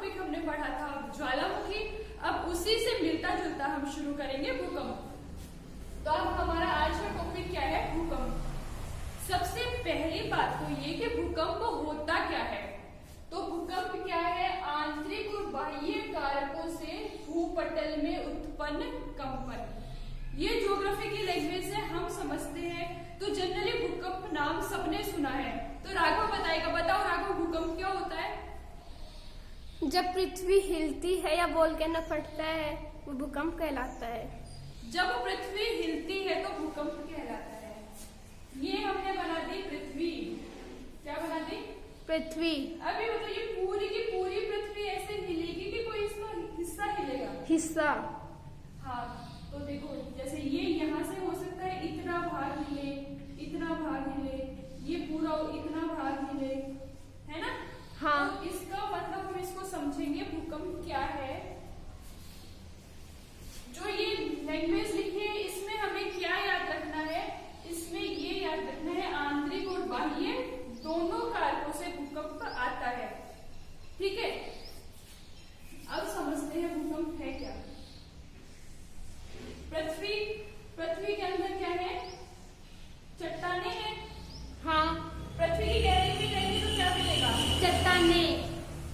Topic हमने पढ़ा था ज्वालामुखी, अब उसी से मिलता जुलता हम शुरू करेंगे भूकंप। तो अब हमारा आज का टॉपिक क्या है? भूकंप। सबसे पहली बात तो ये कि भूकंप होता क्या है। तो भूकंप क्या है? आंतरिक और बाह्य कारकों से भूपटल में उत्पन्न कंपन। ये ज्योग्राफी की लैंग्वेज से हम समझते हैं। तो जनरली भूकंप नाम सबने सुना है। तो राघव बताएगा। बताओ राघव, भूकंप क्या होता है? जब पृथ्वी हिलती है या वोल्केनो फटता है वो भूकंप कहलाता है। जब पृथ्वी हिलती है तो भूकंप कहलाता है। ये हमने बना दी पृथ्वी। क्या बना दी? पृथ्वी। अभी बताओ, ये पूरी की पूरी पृथ्वी ऐसे हिलेगी कि कोई इसका हिस्सा हिलेगा? हिस्सा। हाँ, तो देखो जैसे ये यहाँ से हो सकता है इतना भाग हिले, इतना भाग हिले, ये पूरा इतना भाग हिले, है ना? हाँ। तो इसका मतलब हम इसको समझेंगे भूकंप क्या है। जो ये लैंग्वेज लिखी है इसमें हमें क्या याद रखना है? इसमें ये याद रखना है आंतरिक और बाह्य दोनों कारकों से भूकंप आता है। ठीक है, अब समझते हैं भूकंप है क्या। पृथ्वी के अंदर क्या है? चट्टाने हैं। हाँ। पृथ्वी की गहराई में जाएंगे तो क्या मिलेगा?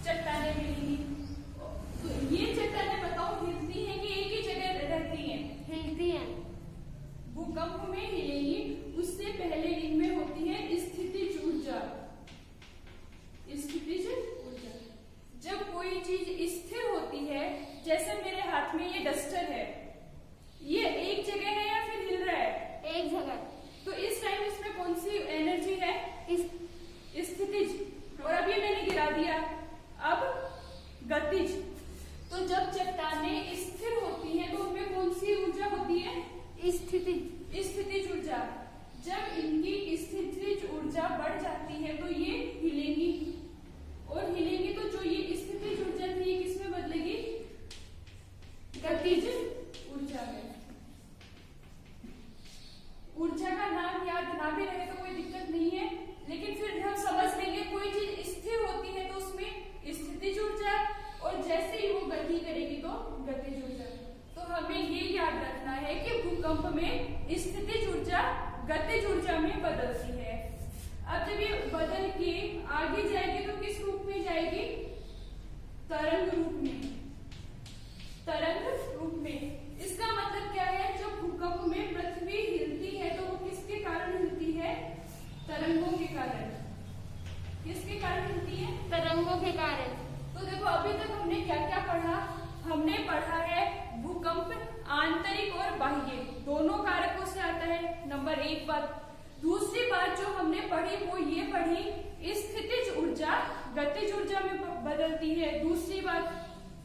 चट्टाने मिलेंगी। तो ये चट्टाने बताओ हिलती हैं कि एक ही जगह रहती हैं? हिलती हैं। भूकंप में हिलेगी, उससे पहले इनमें होती है स्थितिज ऊर्जा। स्थितिज ऊर्जा, जब कोई चीज स्थिर होती है, जैसे मेरे हाथ में ये डस्टर है, ये एक जगह है या फिर हिल रहा है? एक जगह। तो इस टाइम इसमें कौन सी एनर्जी है? स्थितिज। और अब ये मैंने गिरा दिया, अब गतिज। तो जब चट्टाने स्थिर होती हैं तो उनमें कौन सी ऊर्जा होती है? स्थितिज ऊर्जा। जब इनकी स्थितिज ऊर्जा बढ़ जाती है तो ये हिलेंगी, और हिलेंगी तो जो ये स्थितिज ऊर्जा थी ये किसमें बदलेगी? गतिज ऊर्जा में। ऊर्जा का नाम याद ना भी रहे तो कोई दिक्कत नहीं है, लेकिन फिर हम समझ लेंगे कोई चीज स्थिर होती है तो उसमें स्थितिज ऊर्जा, और जैसे ही वो गति करेगी तो गतिज ऊर्जा। तो हमें ये याद रखना है कि भूकंप में स्थितिज ऊर्जा गतिज ऊर्जा में बदलती है। अब जब ये बदल के आगे जाएगी तो किस रूप में जाएगी? तरंग रूप में। तरंग रूप में। इसका मतलब क्या है? जब भूकंप में पृथ्वी हिलती है तो वो किसके कारण हिलती है? तरंगों के कारण। किसके कारण हिलती है? तरंगों के कारण। तो देखो अभी तक हमने क्या क्या पढ़ा? हमने पढ़ा है भूकंप आंतरिक और बाह्य दोनों कारकों से आता है, नंबर एक बात। दूसरी बात जो हमने पढ़ी वो ये पढ़ी स्थितिज ऊर्जा गतिज ऊर्जा में बदलती है, दूसरी बात।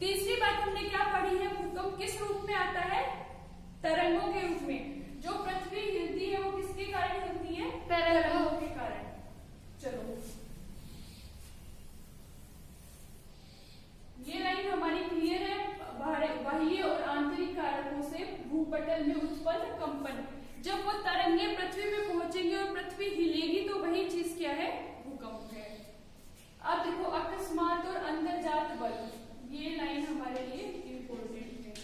तीसरी बात हमने क्या पढ़ी है? भूकंप किस रूप में आता है? तरंगों के रूप में। जो पृथ्वी हिलती है वो किसके कारण हिलती है? तरंगों के कारण। चलो, ये लाइन हमारी क्लियर है। बाह्य और आंतरिक कारकों से भूपटल में उत्पन्न कंपन। जब वो तरंगे पृथ्वी में पहुंचेंगे और पृथ्वी हिलेगी तो वही चीज क्या है? भूकंप है। अब देखो अकस्मात और अंतर्जात बल, ये लाइन हमारे लिए इम्पोर्टेंट है।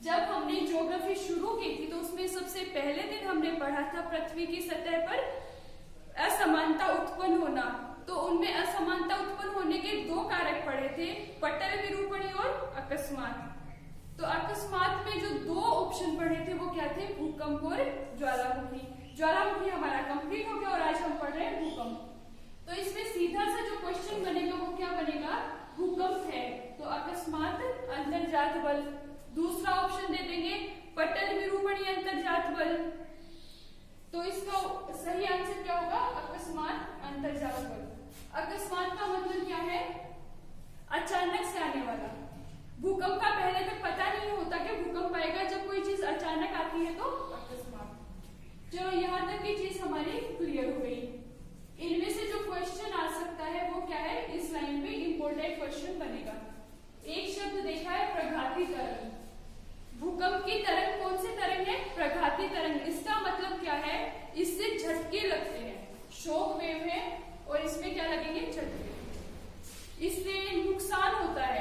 जब हमने ज्योग्राफी शुरू की थी तो उसमें सबसे पहले दिन हमने पढ़ा था पृथ्वी की सतह पर असमानता उत्पन्न होना। तो उनमें असमानता उत्पन्न होने के दो कारक पढ़े थे, पटल विरूपणी और अकस्मात। तो अकस्मात में जो दो ऑप्शन पढ़े थे वो क्या थे? भूकंप और ज्वालामुखी। ज्वालामुखी हमारा कंप्लीट हो गया और आज हम पढ़ रहे हैं भूकंप। तो इसमें सीधा सा जो क्वेश्चन बनेगा वो क्या बनेगा? भूकंप है तो अकस्मात अंतर्जात बल। दूसरा ऑप्शन दे देंगे पटल विरूपणी अंतर्जात बल। तो इसका सही आंसर क्या होगा? अकस्मात अंतर्जात बल। अकस्मात का मतलब क्या है? अचानक से आने वाला। भूकंप का पहले तक पता नहीं होता कि भूकंप आएगा, जब कोई चीज अचानक आती है तो अकस्मात। चलो यहाँ तक की चीज हमारी क्लियर हो गई। इनमें से जो क्वेश्चन आ सकता है वो क्या है? इस लाइन में इंपॉर्टेंट क्वेश्चन बनेगा। एक शब्द देखा है प्रघाती तरंग। भूकंप की तरंग कौन सी तरंग है? प्रघाती तरंग। इसका मतलब क्या है? इससे झटके लगते हैं, शॉक वेव है और इसमें क्या लगेंगे? झटके। इससे नुकसान होता है।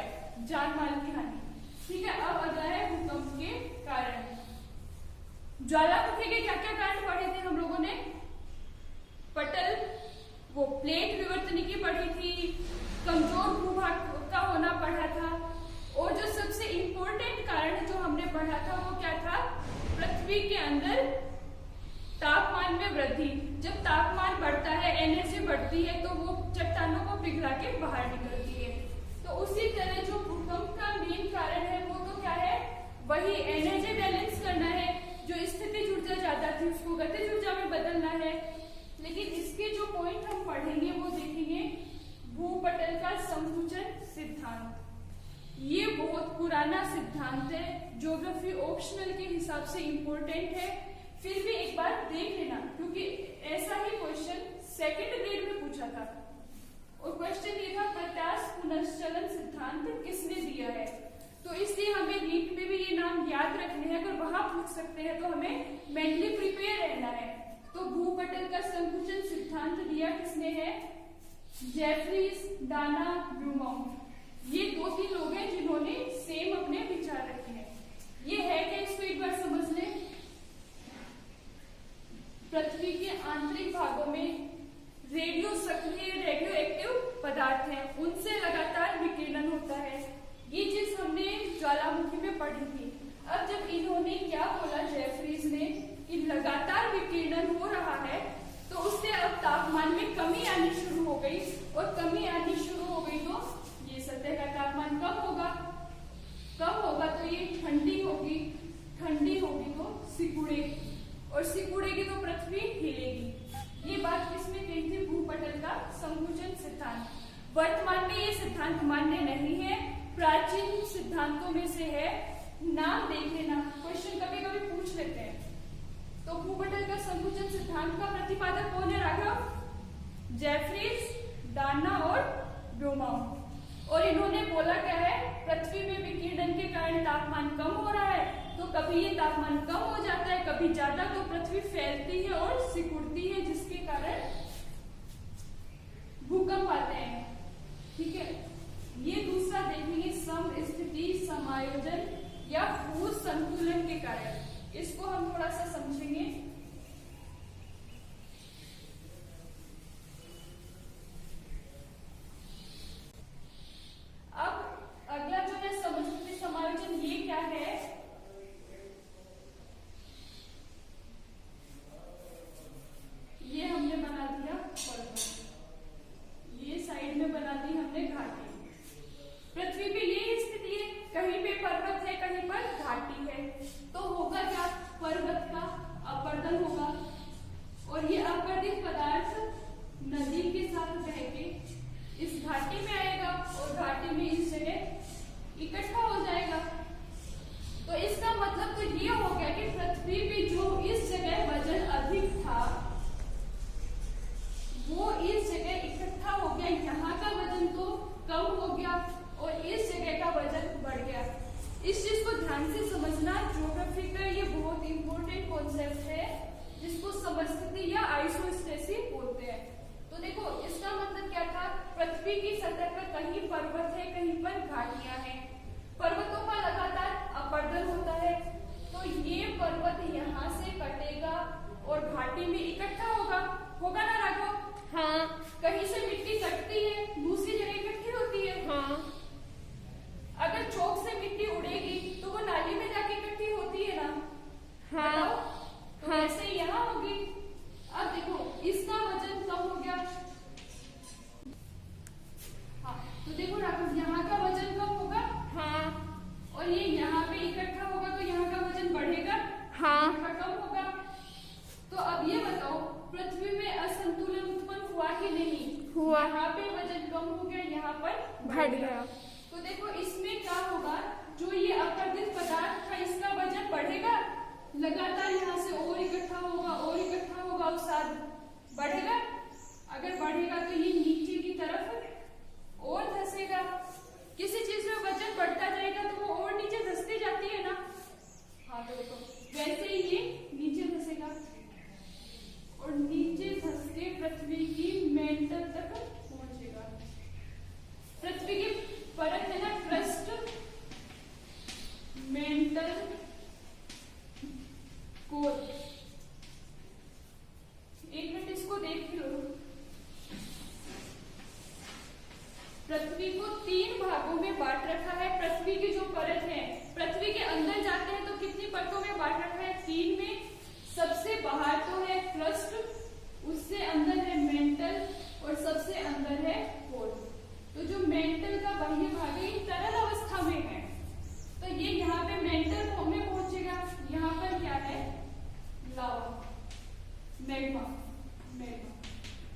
ज्वालामुखी के क्या क्या कारण पढ़े थे हम लोगों ने? पटल, वो प्लेट विवर्तनिकी पढ़ी थी, कमजोर भूभाग का होना पढ़ा था, और जो सबसे इम्पोर्टेंट कारण जो हमने पढ़ा था वो क्या था? पृथ्वी के अंदर तापमान में वृद्धि। जब तापमान बढ़ता है, एनर्जी बढ़ती है, तो वो चट्टानों को पिघला के बाहर निकलती है। तो उसी तरह जो भूकंप का मेन कारण है वो तो क्या है? वही एनर्जी बैलेंस करना है। जो स्थितिज ऊर्जा ज्यादा थी उसको गतिज ऊर्जा में बदलना है। लेकिन इसके जो पॉइंट हम पढ़ेंगे वो देखेंगे भूपटल का संकुचन सिद्धांत। ये बहुत पुराना सिद्धांत है, ज्योग्राफी ऑप्शनल के हिसाब से इम्पोर्टेंट है। फिर भी एक बार देख लेना, क्योंकि ऐसा ही क्वेश्चन सेकंड ग्रेड में पूछा था, और क्वेश्चन ये था प्रत्यास्थ पुनर्चलन सिद्धांत किसने दिया है। तो इसलिए हमें नीट में भी ये नाम याद रखने हैं। अगर वहां पूछ सकते हैं तो हमें मेंटली प्रिपेयर रहना है। तो भूपटल का संकुचन सिद्धांत दिया किसने है? Jeffreys, Dana, Bloombaum. ये 2-3 लोग हैं जिन्होंने सेम अपने विचार रखे हैं। ये है क्या, इसको एक बार समझ लें। पृथ्वी के आंतरिक भागों में रेडियो सक्रिय रेडियो एक्टिव पदार्थ हैं, उनसे लगातार विकिरण होता है। ये चीज हमने ज्वालामुखी में पढ़ी थी। अब जब इन्होंने क्या बोला जेफरीज ने कि लगातार विकिरण हो रहा है, तो उससे अब तापमान में कमी आनी शुरू हो गई, और कमी आनी शुरू हो गई तो ये सतह का तापमान कम होगा। कम होगा तो ये ठंडी होगी, ठंडी होगी तो सिकुड़ेगी, और सिकुड़ेगी तो पृथ्वी हिलेगी। ये बात किसने कही थी? भूपटल का संकुचन सिद्धांत। वर्तमान में ये सिद्धांत मान्य नहीं है, प्राचीन सिद्धांतों में से है। नाम देख लेना, क्वेश्चन कभी कभी पूछ लेते हैं। तो भूपटल का संकुचन सिद्धांत का प्रतिपादक कौन है राघव? जेफरीज, डाना और ब्लूमबाउम। और इन्होंने बोला क्या है? पृथ्वी में विकिरण के कारण तापमान कम हो रहा है, तो कभी ये तापमान कम हो जाता है, कभी ज्यादा, तो पृथ्वी फैलती है और सिकुड़ती है, जिसके कारण भूकंप आते हैं। ठीक है, ये दूसरा देखेंगे समस्थिति, समायोजन या भू संतुलन के कारण। इसको हम थोड़ा सा समझेंगे। अब अगला जो है समस्थिति समायोजन, ये क्या है? ये हमने बना दिया पर्वत, ये साइड में बना दी हमने घाटी। पृथ्वी पे ये स्थिति है, कहीं पे पर्वत है, कहीं पर घाटी है। तो होगा क्या? पर्वत का अपरदन होगा, और ये अपरदित पदार्थ नदी के साथ बह के इस घाटी में आएगा, और घाटी में इस जगह इकट्ठा हो जाएगा। तो इसका मतलब तो ये हो गया कि पृथ्वी पे जो इस जगह वजन अधिक था वो इस जगह इकट्ठा हो गया। यहाँ का वजन तो कम हो गया और इस जगह का वजन बढ़ गया। इस चीज को ध्यान से समझना। ज्योग्राफी का ये बहुत इंपॉर्टेंट कॉन्सेप्ट है, जिसको समस्थिति या आइसोस्टेसिस बोलते हैं। तो देखो, इसका मतलब क्या था? पृथ्वी की सतह पर कहीं पर्वत है, कहीं पर घाटियां हैं। पर्वतों का लगातार अपरदन होता है, तो ये पर्वत यहाँ से कटेगा और घाटी में इकट्ठा होगा ना राघव? हाँ। कहीं से मिट्टी कटती है, दूसरी जगह इकट्ठी होती है। हाँ। अगर चौक से मिट्टी उड़ेगी तो वो नाली में जाके इकट्ठी होती है ना? हाँ। तो ऐसे ही यहाँ होगी। अब देखो, इसका वजन कम हो गया। हाँ, तो देखो राघव, यहाँ का वजन कम होगा। हाँ। और ये यहाँ पे इकट्ठा होगा, तो यहाँ का वजन बढ़ेगा। हाँ। यहाँ कम होगा। तो अब ये बताओ, पृथ्वी में असंतुलन उत्पन्न हुआ कि नहीं? हुआ। यहाँ पे वजन कम हो गया, यहाँ पर बढ़ गया। तो देखो, इसमें क्या होगा? जो ये अपरदित पदार्थ था, इसका वजन बढ़ेगा, लगातार यहाँ से और इकट्ठा होगा और इकट्ठा होगा, और साथ बढ़ेगा। अगर बढ़ेगा तो ये नीचे की तरफ और धंसेगा। किसी चीज में वजन बढ़ता जाएगा तो वो और नीचे धंसती जाती है ना? हाँ, तो देखो वैसे ही ये नीचे धंसेगा, और नीचे धंस के पृथ्वी की मेंटल तक पहुंचेगा। पृथ्वी की परत है ना, क्रस्ट, मेंटल, कोर। भागों में बांट रखा है। पृथ्वी की जो परत है, पृथ्वी के अंदर जाते हैं तो कितनी परतों में बांट रखा है? 3 में। सबसे बाहर तो है क्रस्ट, उससे अंदर है मेंटल और सबसे अंदर है कोर। तो जो मेंटल का बाह्य भाग है ये तरल अवस्था में है, तो ये यहाँ पे मेंटल में पहुंचेगा। यहाँ पर क्या है? लावा, मैग्मा।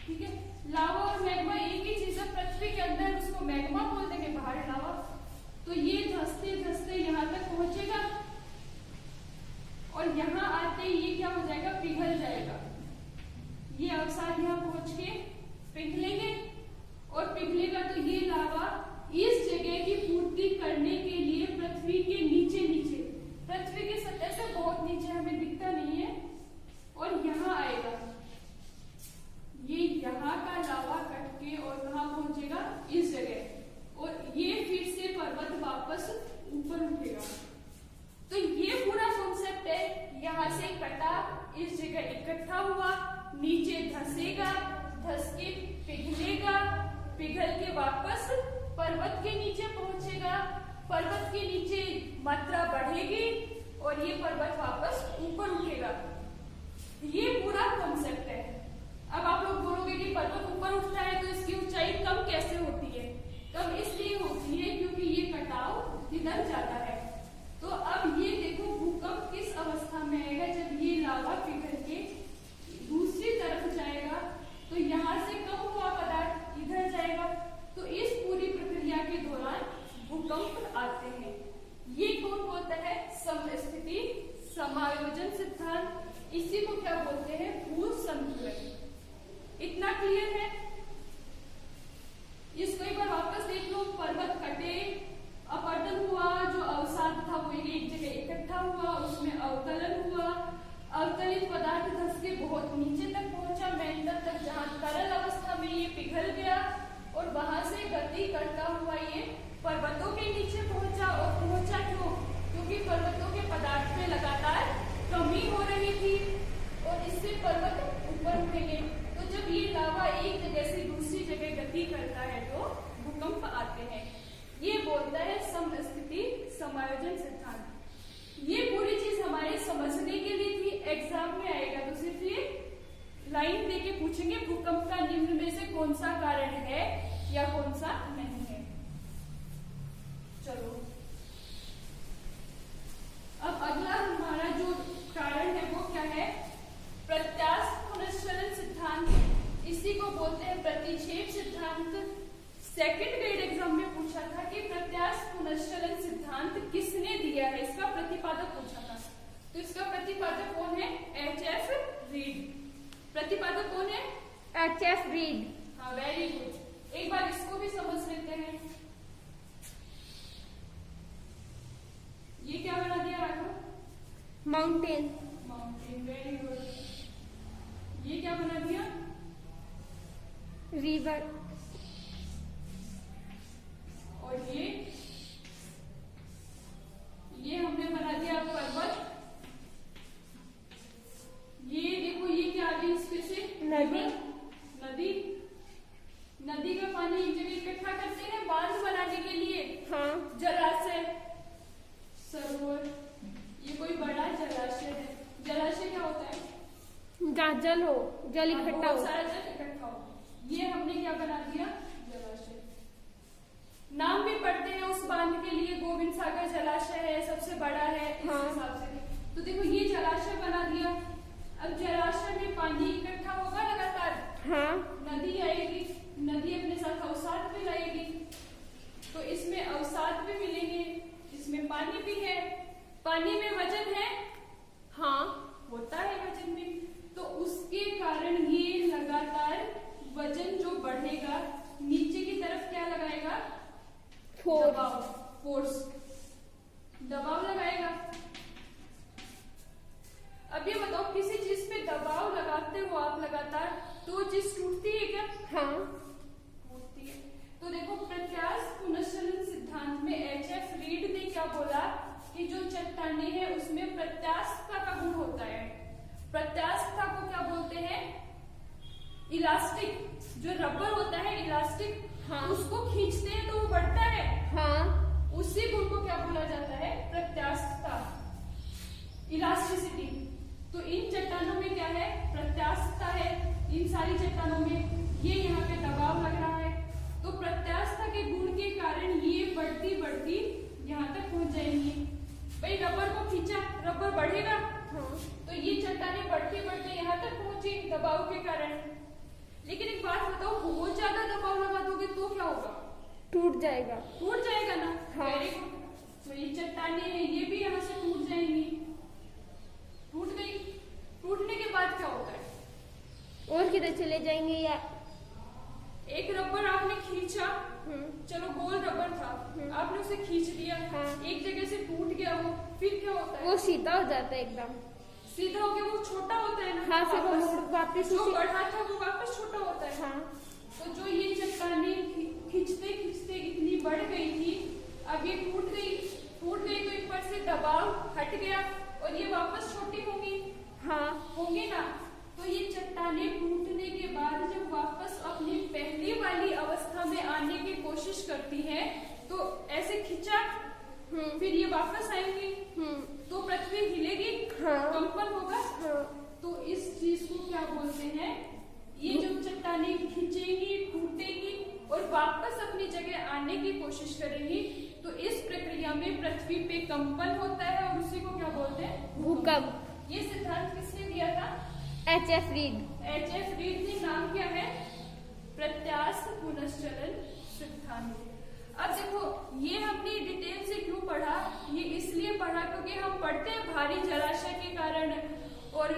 ठीक है, लावा और मैग्मा एक ही चीज है। पृथ्वी के अंदर उसको मैग्मा बोलते हैं, बाहर लावा। तो ये धंसते धंसते यहाँ तक पहुंचेगा और यहाँ आते ही ये क्या हो जाएगा? पिघल जाएगा। ये अवसाद यहाँ पहुंच के पिघलेंगे और पिघलेगा तो ये लावा इस जगह की पूर्ति करने के लिए पृथ्वी के नीचे पृथ्वी की सतह से बहुत नीचे, हमें दिखता नहीं है, और यहाँ आएगा। ये यहाँ का लावा कट के और कहाँ पहुंचेगा? इस जगह, और ये फिर से पर्वत वापस ऊपर उठेगा। तो ये पूरा कॉन्सेप्ट है। यहाँ से कटा, इस जगह इकट्ठा हुआ, नीचे धंसेगा, धंस के पिघलेगा, पिघल के वापस पर्वत के नीचे पहुंचेगा। पर्वत के नीचे मात्रा बढ़ेगी और ये पर्वत वापस ऊपर उठेगा। ये पूरा कॉन्सेप्ट है। अब आप लोग बोलोगे कि पर्वत ऊपर उठता है तो इसकी ऊंचाई कम कैसे होती है? कम इसलिए होती है क्योंकि ये कटाव इधर जाता है। तो अब ये देखो भूकंप किस अवस्था में आएगा? जब ये लावा पिघल के दूसरी तरफ जाएगा तो यहाँ से कम हुआ पदार्थ इधर जाएगा। तो इस पूरी प्रक्रिया के दौरान भूकंप आते हैं। ये कौन बोलता है? समस्थिति समायोजन सिद्धांत। इसी को क्या बोलते हैं? भू संतुलन। इतना क्लियर है? इसको एक बार वापस देख लो। पर्वत कटे, अपरदन हुआ, जो अवसाद था वो एक जगह इकट्ठा हुआ, उसमें अवतलन हुआ, अवतलित पदार्थ धंस के बहुत नीचे तक पहुंचा, मेंटल तक, जहां तरल अवस्था में ये पिघल गया और वहां से गति करता हुआ ये पर्वतों के नीचे पहुंचा। और पहुंचा क्यों? क्योंकि पर्वतों के पदार्थ में लगातार कमी हो रही थी और इससे पर्वत ऊपर उठेंगे। तो जब ये लावा एक जगह से दूसरी जगह गति करता है तो भूकंप आते हैं। ये बोलता है समस्थिति समायोजन सिद्धांत। ये पूरी चीज हमारे समझने के लिए थी। एग्जाम में आएगा तो सिर्फ ये लाइन देके पूछेंगे भूकंप का निम्न में से कौन सा कारण है या कौन सा नहीं है। चलो अब अगला हमारा जो कारण है वो क्या है? प्रत्यास्थ पुनश्चलन सिद्धांत। इसी को बोलते हैं प्रतिक्षेप सिद्धांत। सेकंड ग्रेड एग्जाम में पूछा था कि प्रत्यास्थ पुनश्चलन सिद्धांत किसने दिया है? इसका प्रतिपादक पूछा था। तो इसका प्रतिपादक कौन है? H.F. रीड। प्रतिपादक कौन है? H.F. रीड। हाँ, वेरी गुड। एक बार इसको भी समझ लेते हैं। ये क्या बना दिया Raghav? Mountain. Mountain, very good. ये क्या बना दिया? रिवर। और ये हमने बना दिया पर्वत। ये देखो ये क्या आ गया इसमें से? नदी। नदी का पानी एक जगह इकट्ठा करते हैं बांध बनाने के लिए। हाँ। जलाशय, सरोवर। ये कोई बड़ा जलाशय है। जलाशय क्या होता है? जहाँ जल हो, जल इकट्ठा हो, सारा जल इकट्ठा हो। ये हमने क्या बना दिया? जलाशय। नाम भी पढ़ते हैं उस बांध के लिए। गोविंद सागर जलाशय है, सबसे बड़ा है इस हिसाब से। तो देखो ये जलाशय बना दिया। अब जलाशय में पानी इकट्ठा होगा लगातार। हाँ। नदी आएगी, नदी अपने साथ अवसाद भी लाएगी, तो इसमें अवसाद भी मिलेंगे, इसमें पानी भी है। पानी में वजन है? हाँ, होता है वजन भी। तो उसके कारण ये लगातार वजन जो बढ़ेगा नीचे की तरफ क्या लगाएगा? फोर्स, दबाव लगाएगा। अब ये बताओ किसी चीज पे दबाव लगाते हो आप लगातार तो चीज टूटती है क्या? हाँ, टूटती है। तो देखो प्रत्यास्थ पुनश्चलन सिद्धांत में H.F. रीड ने क्या बोला कि जो चट्टाने हैं उसमें प्रत्यास्थता का गुण होता है। प्रत्यास्थता को क्या बोलते हैं? इलास्टिक। जो रबर होता है इलास्टिक, हाँ, उसको खींचते हैं तो वो बढ़ता है। उसी गुण को क्या बोला जाता है? प्रत्यास्थता, इलास्टिसिटी। तो इन चट्टानों में क्या है? प्रत्यास्थता है। इन सारी चट्टानों में ये यहाँ पे दबाव लग रहा है, तो प्रत्यास्थता के गुण के कारण ये बढ़ती बढ़ती यहाँ तक पहुंच जाएंगी। भाई रबर को खींचा, रबर बढ़ेगा, तो ये चट्टानें बढ़ते बढ़ते यहाँ तक पहुंची दबाव के कारण। लेकिन एक बात बताओ, बहुत ज्यादा दबाव लगा दोगे तो क्या होगा? टूट जाएगा। टूट जाएगा ना। हाँ। Very good. तो ये चट्टानें हैं, ये भी यहाँ से टूट जाएंगी। टूट गई, टूटने के बाद क्या होता है? और किधर चले जाएंगे? या एक रबर आपने खींचा, चलो गोल रबर था, आपने उसे खींच दिया, हाँ। एक जगह से टूट गया वो, फिर क्या होता है? वो सीधा हो जाता है एकदम। सीधा हो गया, वो छोटा होता है ना। हाँ, फिर वो मुड़ वापस जो बढ़ा था वो वापस छोटा होता है। हाँ। तो जो ये चट्टानें खींचते खींचते इतनी बढ़ गई थी, अब ये टूट गई तो एक बार से दबाव हट गया और ये वापस छोटी होंगी। हाँ, होंगी ना। तो ये चट्टानें टूटने के बाद जब वापस अपनी पहली वाली अवस्था में आने की कोशिश करती हैं, तो ऐसे खिंचा, फिर ये वापस आएंगी, तो पृथ्वी हिलेगी, हाँ। कंपन होगा। हाँ। तो इस चीज को क्या बोलते हैं? ये जो चट्टानें खिंचेगी, टूटेगी और वापस अपनी जगह आने की कोशिश करेगी, तो इस प्रक्रिया में पृथ्वी पे कंपन होता है और उसी को क्या बोलते हैं? भूकंप। ये सिद्धांत किसने दिया था? H.F. रीड। H.F. रीड ने नाम क्या है? प्रत्यास्थ पुनश्चलन सिद्धांत। अब देखो, ये हमने डिटेल से क्यों पढ़ा? ये इसलिए पढ़ा क्योंकि हम पढ़ते हैं भारी जलाशय के कारण और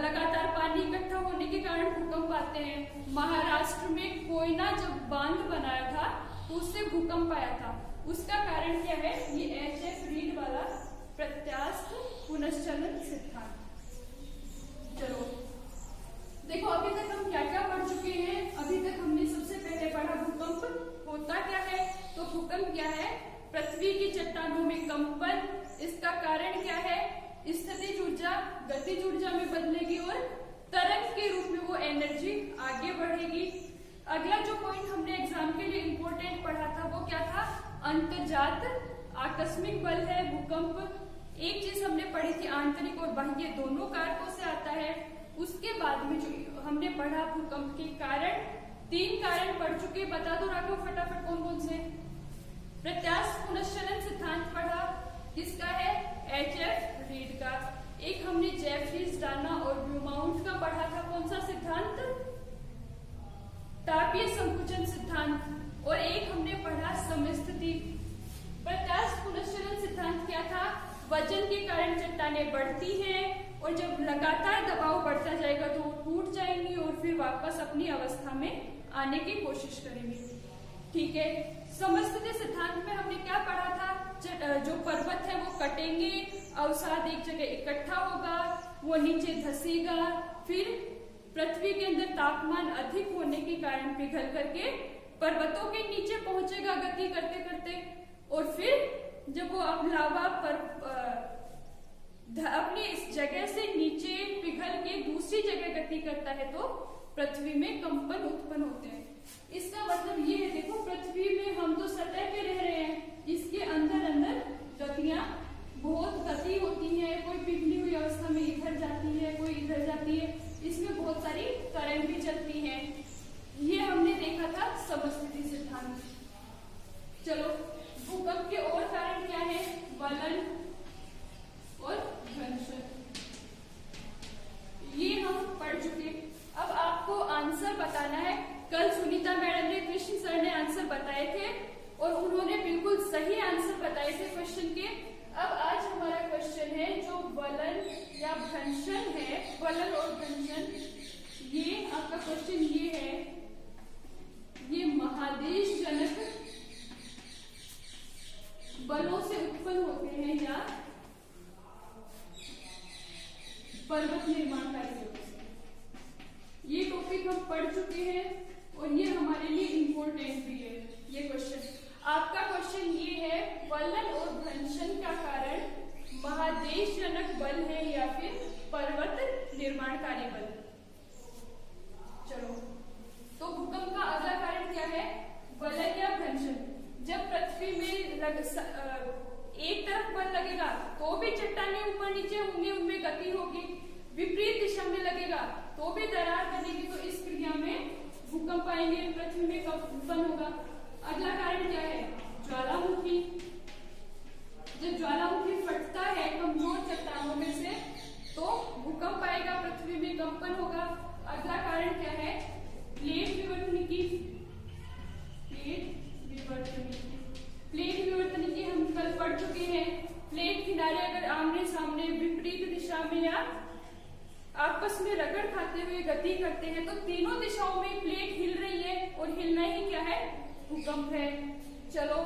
लगातार पानी इकट्ठा होने के कारण भूकंप आते हैं। महाराष्ट्र में कोयना जब बांध बनाया था तो उससे भूकंप आया था। उसका कारण क्या है? ये H.F. रीड वाला प्रत्यास्थ पुनश्चलन सिद्धांत। चलो देखो, अभी तक हम क्या क्या पढ़ चुके हैं? अभी तक हमने सबसे पहले पढ़ा भूकंप होता क्या है। तो भूकंप क्या है? पृथ्वी की चट्टानों में कंपन। इसका कारण क्या है? स्थितिज ऊर्जा गतिज ऊर्जा में बदलेगी और तरंग के रूप में वो एनर्जी आगे बढ़ेगी। अगला जो पॉइंट हमने एग्जाम के लिए इम्पोर्टेंट पढ़ा था वो क्या था? अंतर्जात आकस्मिक बल है भूकंप। एक चीज हमने पढ़ी थी, आंतरिक और बाह्य दोनों कारकों से आता है। उसके बाद में जो हमने पढ़ा भूकंप के कारण, 3 कारण पढ़ चुके। बता दो राघव फटाफट कौन कौन से? प्रत्यास्थ पुनश्चलन सिद्धांत पढ़ा, किसका है? H.F. रीड का। एक हमने जेफरीज, डाना और ब्लूमाउंट का पढ़ा था, कौन सा सिद्धांत? तापीय संकुचन सिद्धांत। और एक हमने पढ़ा समस्थिति। प्रत्यास्थ पुनश्चलन सिद्धांत क्या था? वजन के कारण चट्टानें बढ़ती हैं और जब लगातार दबाव बढ़ता जाएगा तो वो टूट जाएंगी और फिर वापस अपनी अवस्था में आने की कोशिश करेंगी। ठीक है। समस्थिति सिद्धांत में हमने क्या पढ़ा था? जो पर्वत है वो कटेंगे, अवसाद एक जगह इकट्ठा होगा, वो नीचे धंसेगा, फिर पृथ्वी के अंदर तापमान अधिक होने के कारण पिघल करके पर्वतों के नीचे पहुंचेगा गति करते करते, और फिर जब वो लावा पर अपनी इस जगह से नीचे पिघल के दूसरी जगह गति करता है तो पृथ्वी में कंपन उत्पन्न होते हैं। इसका मतलब ये है, देखो पृथ्वी में हम तो सतह पे रह रहे हैं, इसके अंदर अंदर गतियां बहुत गति होती है। कोई पिघली हुई अवस्था में इधर जाती है, कोई इधर जाती है, इसमें बहुत सारी तरंग भी चलती हैं। ये हमने देखा था समस्थिति सिद्धांत। चलो, भूकंप के और कारण क्या है? वलन और घर्षण, ये हम पढ़ चुके। अब आपको आंसर बताना है। कल सुनीता मैडम ने, कृष्ण सर ने आंसर बताए थे और उन्होंने बिल्कुल सही आंसर बताए थे क्वेश्चन के। अब आज हमारा क्वेश्चन है जो वलन या घर्षण है, वलन और घर्षण, ये आपका क्वेश्चन ये है, ये महादेश जनक बलों से उत्पन्न होते हैं या पर्वत निर्माण कार्य। ये टॉपिक हम पढ़ चुके हैं और ये हमारे लिए इम्पोर्टेंट भी है। ये क्वेश्चन आपका क्वेश्चन ये है, वलन और घर्षण का कारण महादेश जनक बल है या फिर पर्वत निर्माणकारी बल। चलो, तो भूकंप का अगला कारण क्या है? वलन या घर्षण। जब पृथ्वी में एक तरफ बल लगेगा तो भी चट्टानें ऊपर नीचे होंगी, उनमें गति होगी। विपरीत दिशा में लगेगा तो भी दरार बनेगी। तो इस क्रिया में भूकंप आएंगे, पृथ्वी में कंपन होगा। अगला कारण क्या है? ज्वालामुखी। जब ज्वालामुखी फटता है कमजोर चट्टानों में से तो भूकंप आएगा, पृथ्वी में कंपन होगा। अगला कारण क्या है? प्लेट विवर्तनिकी। प्लेट विवर्तनिकी हम कल पढ़ चुके हैं। प्लेट किनारे अगर आमने सामने विपरीत दिशा में या आपस में रगड़ खाते हुए गति करते हैं तो तीनों दिशाओं में प्लेट हिल रही है और हिलना ही क्या है? भूकंप है। चलो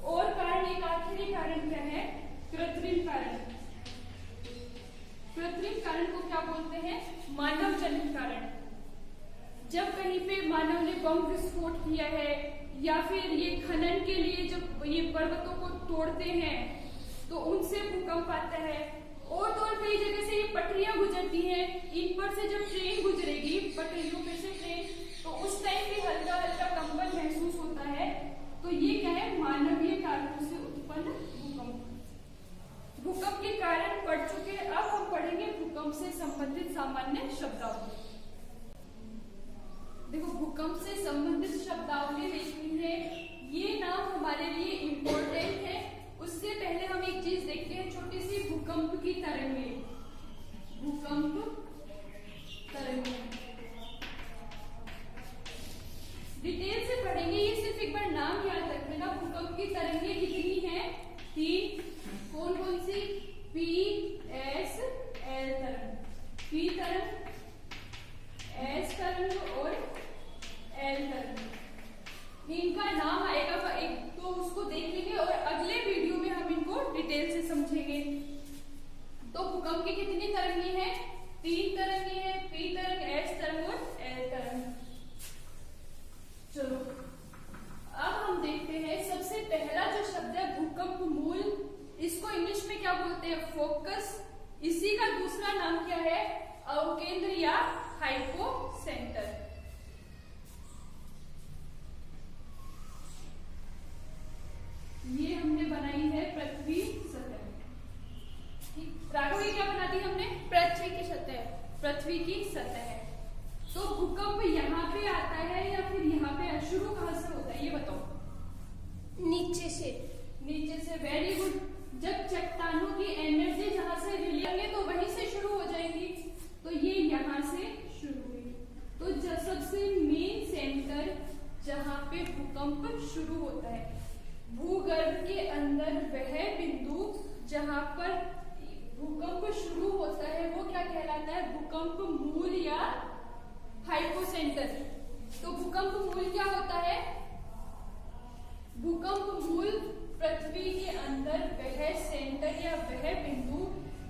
और कारण, एक आखिरी कारण क्या है? कृत्रिम कारण। कृत्रिम कारण को क्या बोलते हैं? मानव जनित कारण। जब कहीं पे मानव ने बम विस्फोट किया है या फिर ये खनन के लिए जब ये पर्वतों को तोड़ते हैं तो उनसे भूकंप आता है। और तो कई जगह से ये पटरियां गुजरती हैं, इन पर से जब ट्रेन गुजरेगी पटरियों पे से ट्रेन, तो उस टाइम भी हल्का हल्का कंपन महसूस होता है। तो ये क्या है? मानवीय कारणों से उत्पन्न भूकंप। भूकंप के कारण पढ़ चुके हैं, अब हम पढ़ेंगे भूकंप से संबंधित सामान्य शब्दावली। देखो, भूकंप से संबंधित शब्दावली देखनी है, ये नाम हमारे लिए इम्पोर्टेंट है। उससे पहले हम एक चीज देखते हैं, छोटी सी भूकंप की तरंगें। भूकंप तरंगें डिटेल से पढ़ेंगे, ये सिर्फ एक बार नाम याद रखना। भूकंप की तरंगें कितनी हैं? 3। कौन कौन सी? P, S, L तरंग। P तरंग, S तरंग और L तरंग। इनका नाम आएगा, एक तो उसको देख लेंगे और अगले वीडियो में हम इनको डिटेल से समझेंगे। तो भूकंप की कितनी तरंगें हैं? 3 तरंगें हैं, P तरंग, S तरंग और L तरंग। चलो अब हम देखते हैं, सबसे पहला जो शब्द है भूकंप मूल, इसको इंग्लिश में क्या बोलते हैं? फोकस। इसी का दूसरा नाम क्या है? अवकेंद्र या हाइपोसेंटर। ये हमने बनाई है पृथ्वी सतह। राघव, ये क्या बना दी हमने? पृथ्वी की सतह। पृथ्वी की सतह। तो भूकंप यहाँ पे आता है या फिर यहाँ पे? शुरू कहाँ से होता है ये बताओ? नीचे से। नीचे से, वेरी गुड। जब चट्टानों की एनर्जी जहाँ से रिलीज होंगे तो वहीं से शुरू हो जाएंगी। तो ये यहाँ से शुरू हुई। तो सबसे मेन सेंटर जहाँ पे भूकंप शुरू होता है, भूगर्भ के अंदर वह बिंदु जहाँ पर भूकंप शुरू होता है वो क्या कहलाता है? भूकंप मूल या हाइपोसेंटर। तो भूकंप मूल क्या होता है? भूकंप मूल पृथ्वी के अंदर वह सेंटर या वह बिंदु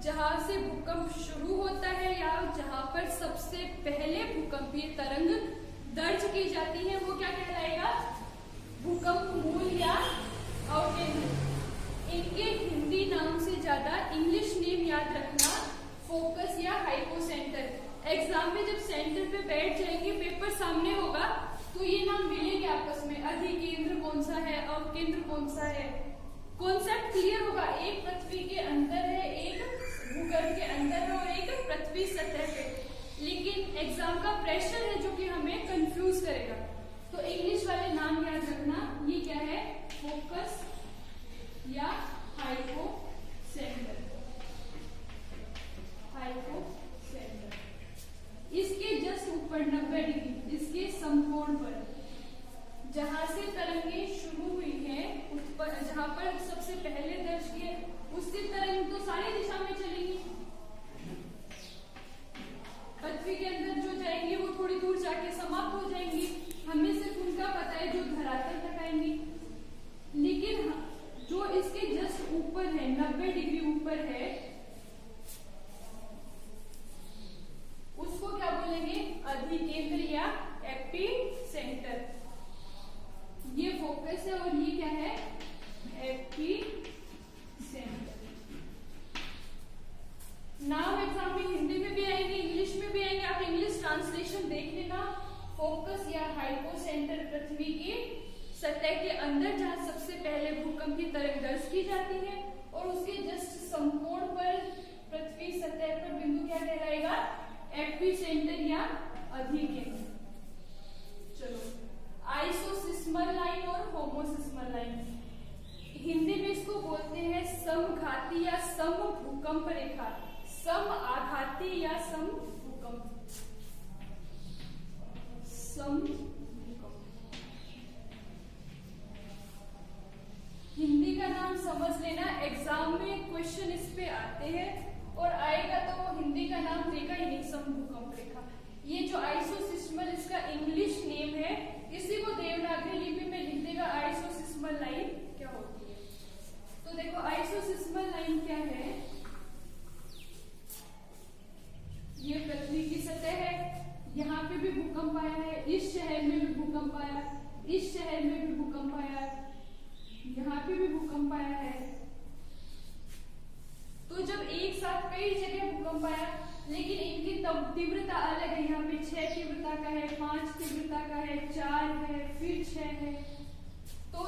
जहां से भूकंप शुरू होता है या जहां पर सबसे पहले भूकंपीय तरंग दर्ज की जाती है वो क्या कहलाएगा? भूकंप मूल या अवकेंद्र। इनके हिंदी नाम से ज्यादा इंग्लिश नेम याद रखना, फोकस या हाइपोसेंटर। एग्जाम में जब सेंटर पे बैठ जाएंगे, पेपर सामने होगा तो ये नाम मिलेंगे आपस में। अधिकेंद्र कौन सा है, अवकेंद्र कौन सा है, कॉन्सेप्ट क्लियर होगा। एक पृथ्वी के अंदर है, एक भूगर्भ के अंदर है और एक पृथ्वी सतह पे। लेकिन एग्जाम का प्रेशर है जो कि हमें कंफ्यूज करेगा। तो इंग्लिश वाले नाम याद रखना, ये क्या है? फोकस या हाइपोसेंटर। हाइपोसेंटर। इसके जस्ट ऊपर 90 डिग्री, इसके समकोण पर जहां से तरंगे शुरू हुई हैं, जहां पर सबसे पहले दर्ज किए, उससे तरंग तो सारी दिशा में चलेंगी। पृथ्वी के अंदर जो जाएंगी वो थोड़ी दूर जाके समाप्त हो जाएंगी। हमें सिर्फ उनका पता है जो धरातल तक आएंगी। लेकिन जो इसके जस्ट ऊपर है, 90 डिग्री ऊपर है, उसको क्या बोलेंगे? अधिकेंद्र या एपिसेंटर। ये फोकस है और ये क्या है? एपिसेंटर। नाम एग्जाम में हिंदी में भी आएंगे, इंग्लिश में भी आएंगे। आप इंग्लिश ट्रांसलेशन देख लेना। फोकस या हाइपोसेंटर पृथ्वी की सतह के अंदर जहां सबसे पहले भूकंप की तरंग दर्ज की जाती है और उसके जस्ट समकोण पर पृथ्वी सतह पर बिंदु क्या कहलाएगा? एपिसेंटर या अधिकेंद्र। चलो, आइसोसिस्मल लाइन और होमोसिस्मल लाइन, हिंदी में इसको बोलते हैं समघाती या सम भूकंप रेखा, सम आघाती या सम भूकंप, सम भूकंप। हिंदी का नाम समझ लेना, एग्जाम में क्वेश्चन इस पे आते हैं और आएगा तो हिंदी का नाम देगा ही नहीं, सम भूकंप रेखा। ये जो आइसोसिस्मल इसका इंग्लिश नेम है, इसी को देवनागरी लिपि में लिख देगा आइसोसिस्मल लाइन क्या होती है। तो देखो आइसोसिस्मल लाइन क्या है, ये पृथ्वी की सतह है, यहाँ पे भी भूकंप आया है, इस शहर में भी भूकंप आया, इस शहर में भी भूकंप आया, यहाँ पे भी भूकंप आया है। तो जब एक साथ कई जगह भूकंप आया, लेकिन इनकी तीव्रता अलग है, यहाँ पे 6 तीव्रता का है, 5 तीव्रता का है, 4 है, फिर 6 है। तो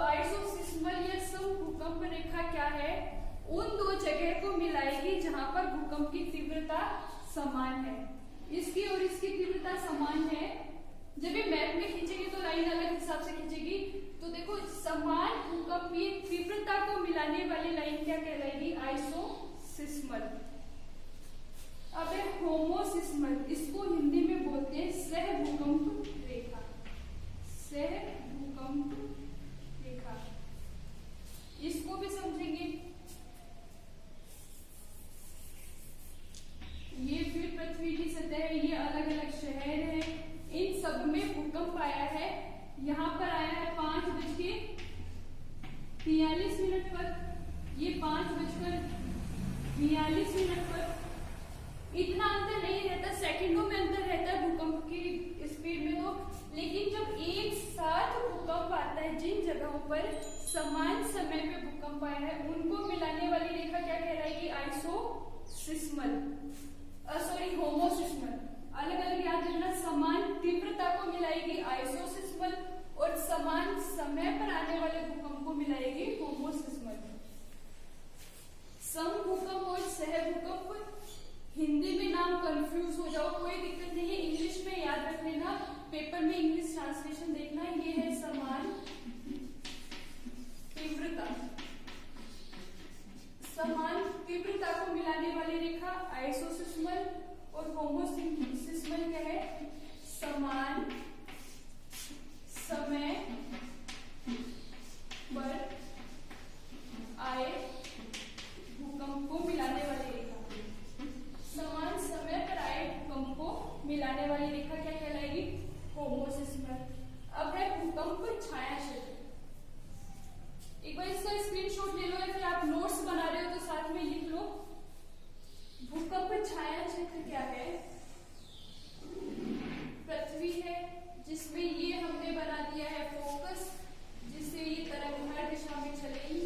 आइसोसिस्मल या सम भूकंप रेखा क्या है? उन दो जगह को मिलाएगी जहां पर भूकंप की तीव्रता समान है। इसकी और इसकी तीव्रता समान है। जब ये मैप में खींचेगी तो लाइन अलग हिसाब से खींचेगी। तो देखो, समान भूकंपीय तीव्रता को मिलाने वाली लाइन क्या कहलाएगी? आइसोसिस्मल। अब है होमोसिस्मल, इसको हिंदी में बोलते हैं सह भूकंप रेखा, सह भूकंप रेखा। इसको भी समझेंगे। ये फिर पृथ्वी की सतह है, ये अलग अलग शहर है, इन सब में भूकंप आया है। यहाँ पर आया है 5:43 पर, ये 5:42 पर। इतना अंतर नहीं रहता, सेकंडों में अंतर रहता है भूकंप की स्पीड में तो, लेकिन जब एक साथ भूकंप आता है, जिन जगहों पर समान समय पे भूकंप आया है, उनको मिलाने वाली रेखा क्या कहलाएगी? आइसोसिस्मल, होमोसिस्मल। अलग अलग याद रखना, समान तीव्रता को मिलाएगी आइसोसिस्मल और समान समय पर आने वाले भूकंप को मिलाएगी होमोसिस्मल। सम भूकंप और सह भूकंप, हिंदी में नाम कंफ्यूज हो जाओ कोई दिक्कत नहीं है, इंग्लिश में याद रख लेना, पेपर में इंग्लिश ट्रांसलेशन देखना। ये है समान तीव्रता, समान तीव्रता को मिलाने वाली रेखा आइसोसिस्मल और होमोसिस्मल क्या है? समान समय पर आए भूकंप को मिलाने वाली रेखा, समान समय पर आए भूकंप को मिलाने वाली रेखा क्या कहलाएगी? होमोसिस्मल। अब है भूकंप छाया क्षेत्र। एक बार इसका स्क्रीनशॉट ले लो या फिर आप नोट्स बना रहे हो तो साथ में लिख लो। भूकंप छाया क्षेत्र क्या है? पृथ्वी है जिसमें ये हमने बना दिया है फोकस, जिससे ये तरंग हर दिशा में चलेगी।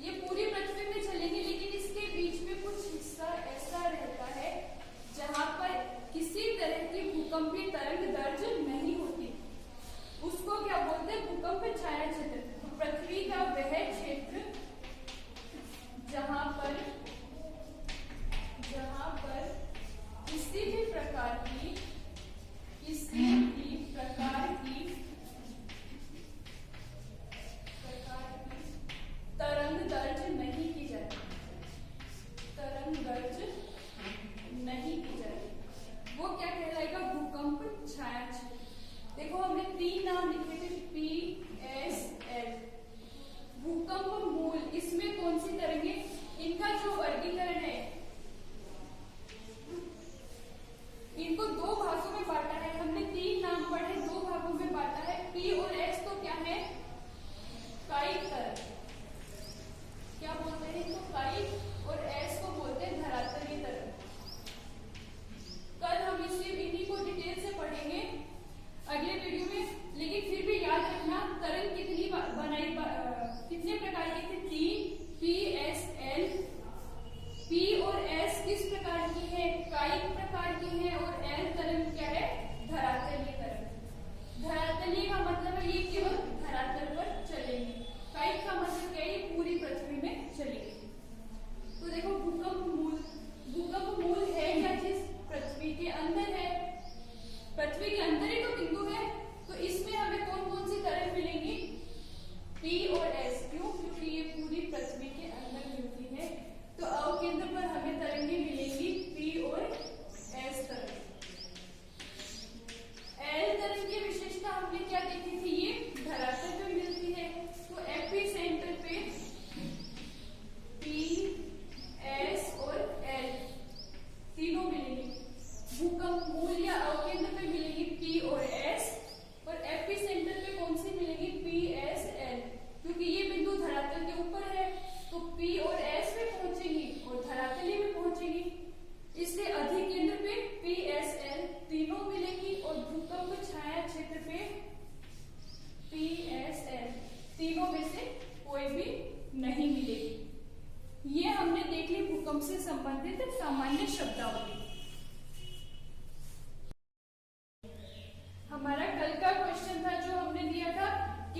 ये पूरी पृथ्वी में चलेगी, लेकिन इसके बीच में कुछ हिस्सा ऐसा रहता है जहां पर किसी तरह की भूकंपीय तरंग दर्ज नहीं होती। उसको क्या बोलते हैं? भूकंप छाया क्षेत्र। पृथ्वी का वह क्षेत्र जहां पर किसी भी प्रकार की तरंग दर्ज नहीं की जाती, तरंग दर्ज नहीं की जाती, वो क्या कहलाएगा? भूकंप छाया क्षेत्र। देखो, हमने 3 नाम लिखे थे, PSL। भूकंप मूल, इसमें कौन सी तरंगे? इनका जो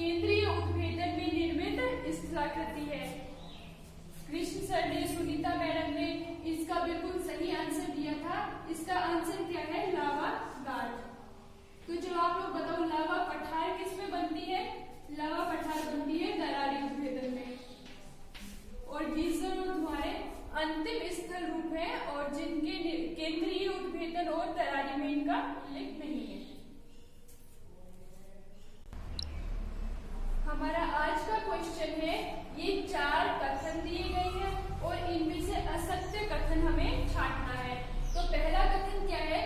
केंद्रीय उद्भेदन में निर्मित स्थलाकृति है। कृष्ण सर ने, सुनीता मैडम ने इसका बिल्कुल सही आंसर दिया था। इसका आंसर क्या है? लावा गार्ड। तो जो आप लोग बताओ, लावा पठार किसमें बनती है? लावा पठार बनती है दरारी उद्भेदन में। और गीजर और धुआं अंतिम स्थल रूप है और जिनके केंद्रीय उद्भेदन और दरारी में इनका उल्लेख नहीं है। हमारा आज का क्वेश्चन है, ये 4 कथन दिए गए हैं और इनमें से असत्य कथन हमें छांटना है। तो पहला कथन क्या है?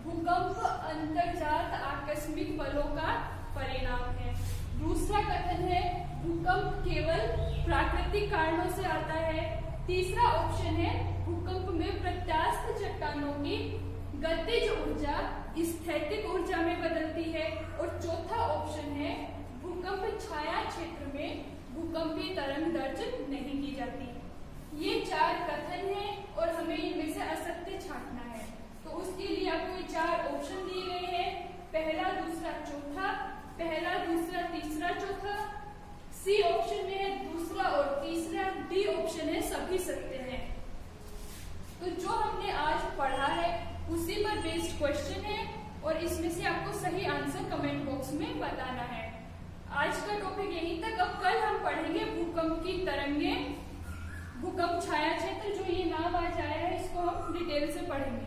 भूकंप अंतर्जात आकस्मिक बलों का परिणाम है। दूसरा कथन है, भूकंप केवल प्राकृतिक कारणों से आता है। तीसरा ऑप्शन है, भूकंप में प्रत्यास्थ चट्टानों की गतिज ऊर्जा स्थैतिक ऊर्जा में बदलती है। और चौथा ऑप्शन है, भूकंप छाया क्षेत्र में भूकंपीय तरंग दर्ज नहीं की जाती। ये 4 कथन हैं और हमें इनमें से असत्य छांटना है। तो उसके लिए आपको ये 4 ऑप्शन दिए गए हैं, पहला, दूसरा, चौथा, पहला, दूसरा, तीसरा, चौथा। सी ऑप्शन में है दूसरा और तीसरा, डी ऑप्शन है सभी सत्य हैं। तो जो हमने आज पढ़ा है उसी पर बेस्ड क्वेश्चन है और इसमें से आपको सही आंसर कमेंट बॉक्स में बताना है। आज का टॉपिक यहीं तक। अब कल हम पढ़ेंगे भूकंप की तरंगें, भूकंप छाया क्षेत्र, जो ये नाम आज आया है इसको हम डिटेल से पढ़ेंगे।